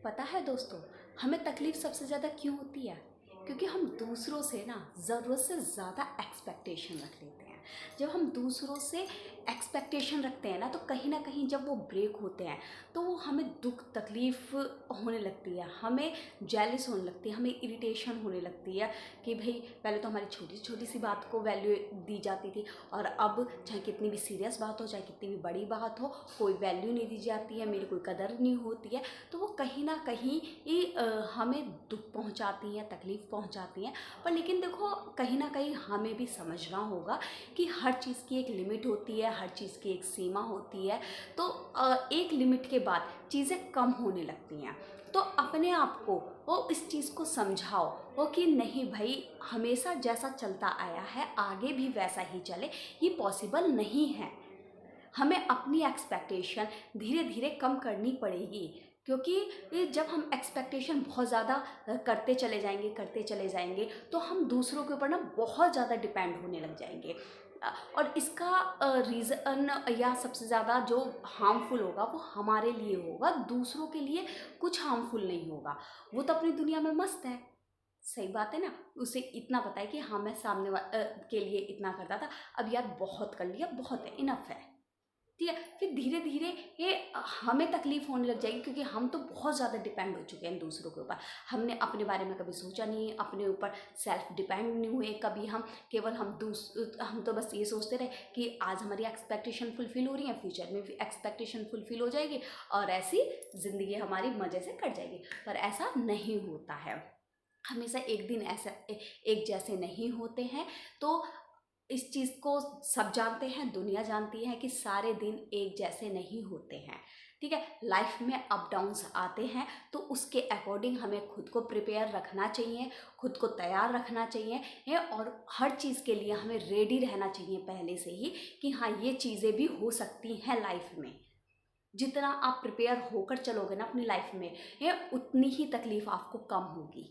पता है दोस्तों, हमें तकलीफ़ सबसे ज़्यादा क्यों होती है? क्योंकि हम दूसरों से ना ज़रूरत से ज़्यादा एक्सपेक्टेशन रख लेते हैं। जब हम दूसरों से एक्सपेक्टेशन रखते हैं ना, तो कहीं न कहीं जब वो ब्रेक होते हैं, तो वो हमें दुःख तकलीफ़ होने लगती है, हमें जेलस होने लगती है, हमें इरिटेशन होने लगती है कि भई पहले तो हमारी छोटी-छोटी सी बात को वैल्यू दी जाती थी, और अब चाहे कितनी भी सीरियस बात हो, चाहे कितनी भी बड़ी बात हो, कोई वैल्यू नहीं दी जाती है, मेरी कोई कदर नहीं होती है। तो वो कहीं न कहीं हमें दुःख पहुँचाती हैं, तकलीफ़ पहुँचाती हैं। पर लेकिन देखो, कहीं न कहीं हमें भी समझना होगा कि हर चीज़ की एक लिमिट होती है, हर चीज़ की एक सीमा होती है। तो एक लिमिट के बाद चीज़ें कम होने लगती हैं। तो अपने आप को वो इस चीज़ को समझाओ वो कि नहीं भाई, हमेशा जैसा चलता आया है आगे भी वैसा ही चले, ये पॉसिबल नहीं है। हमें अपनी एक्सपेक्टेशन धीरे धीरे कम करनी पड़ेगी, क्योंकि जब हम एक्सपेक्टेशन बहुत ज़्यादा करते चले जाएंगे, तो हम दूसरों के ऊपर ना बहुत ज़्यादा डिपेंड होने लग जाएंगे। और इसका रीज़न या सबसे ज़्यादा जो हार्मफुल होगा वो हमारे लिए होगा, दूसरों के लिए कुछ हार्मफुल नहीं होगा। वो तो अपनी दुनिया में मस्त है। सही बात है ना, उसे इतना पता है कि हाँ, मैं के लिए इतना करता था, अब यार बहुत कर लिया, बहुत है, इनफ है। ठीक है, फिर धीरे धीरे ये हमें तकलीफ होने लग जाएगी, क्योंकि हम तो बहुत ज़्यादा डिपेंड हो चुके हैं दूसरों के ऊपर। हमने अपने बारे में कभी सोचा नहीं, अपने ऊपर सेल्फ डिपेंड नहीं हुए कभी। हम केवल हम तो बस ये सोचते रहे कि आज हमारी एक्सपेक्टेशन फुलफिल हो रही है, फ्यूचर में भी एक्सपेक्टेशन फुलफिल हो जाएगी, और ऐसी ज़िंदगी हमारी मज़े से कट जाएगी। पर ऐसा नहीं होता है, हमेशा एक दिन ऐसा एक जैसे नहीं होते हैं। तो इस चीज़ को सब जानते हैं, दुनिया जानती है कि सारे दिन एक जैसे नहीं होते हैं। ठीक है, लाइफ में अप डाउन्स आते हैं, तो उसके अकॉर्डिंग हमें खुद को प्रिपेयर रखना चाहिए, खुद को तैयार रखना चाहिए है, और हर चीज़ के लिए हमें रेडी रहना चाहिए पहले से ही कि हाँ, ये चीज़ें भी हो सकती हैं लाइफ में। जितना आप प्रिपेयर होकर चलोगे ना अपनी लाइफ में, ये उतनी ही तकलीफ आपको कम होगी।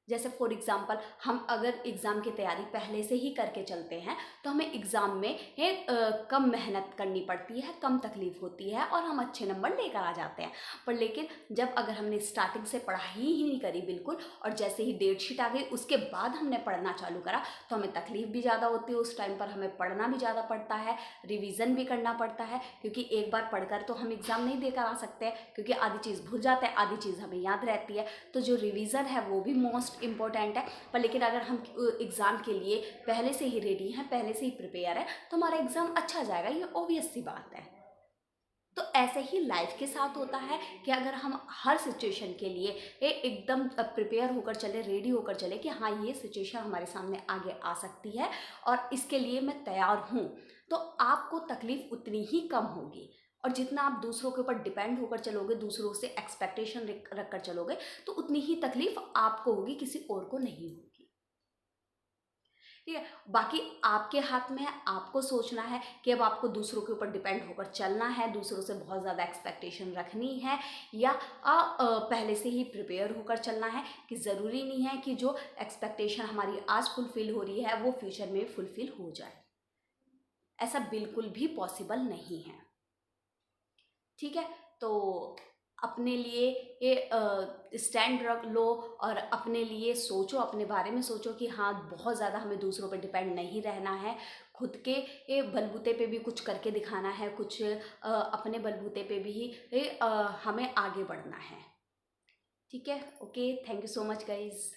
जैसे फॉर एग्ज़ाम्पल, हम अगर एग्ज़ाम की तैयारी पहले से ही करके चलते हैं, तो हमें एग्ज़ाम में कम मेहनत करनी पड़ती है, कम तकलीफ़ होती है, और हम अच्छे नंबर लेकर आ जाते हैं। पर लेकिन जब अगर हमने स्टार्टिंग से पढ़ाई ही नहीं करी बिल्कुल, और जैसे ही डेट शीट आ गई उसके बाद हमने पढ़ना चालू करा, तो हमें तकलीफ़ भी ज़्यादा होती है। उस टाइम पर हमें पढ़ना भी ज़्यादा पड़ता है, रिविज़न भी करना पड़ता है, क्योंकि एक बार पढ़कर तो हम एग्ज़ाम नहीं देकर आ सकते हैं, क्योंकि आधी चीज़ भूल जाते हैं, आधी चीज़ हमें याद रहती है। तो जो रिवीजन है वो भी मोस्ट इम्पॉर्टेंट है। पर लेकिन अगर हम एग्ज़ाम के लिए पहले से ही रेडी हैं, पहले से ही प्रिपेयर है, तो हमारा एग्ज़ाम अच्छा जाएगा, ये ऑब्वियस सी बात है। तो ऐसे ही लाइफ के साथ होता है कि अगर हम हर सिचुएशन के लिए एकदम प्रिपेयर होकर चले, रेडी होकर चले कि हाँ, ये सिचुएशन हमारे सामने आगे आ सकती है और इसके लिए मैं तैयार हूँ, तो आपको तकलीफ उतनी ही कम होगी। और जितना आप दूसरों के ऊपर डिपेंड होकर चलोगे, दूसरों से एक्सपेक्टेशन रख कर चलोगे, तो उतनी ही तकलीफ आपको होगी, किसी और को नहीं होगी। ठीक है, बाकी आपके हाथ में है, आपको सोचना है कि अब आपको दूसरों के ऊपर डिपेंड होकर चलना है, दूसरों से बहुत ज़्यादा एक्सपेक्टेशन रखनी है, या पहले से ही प्रिपेयर होकर चलना है कि ज़रूरी नहीं है कि जो एक्सपेक्टेशन हमारी आज फुलफ़िल हो रही है वो फ्यूचर में फुलफ़िल हो जाए। ऐसा बिल्कुल भी पॉसिबल नहीं है। ठीक है, तो अपने लिए ये स्टैंड रख लो, और अपने लिए सोचो, अपने बारे में सोचो कि हाँ, बहुत ज़्यादा हमें दूसरों पर डिपेंड नहीं रहना है, खुद के बलबूते पे भी कुछ करके दिखाना है, कुछ अपने बलबूते पे भी हमें आगे बढ़ना है। ठीक है, okay, thank you so much guys.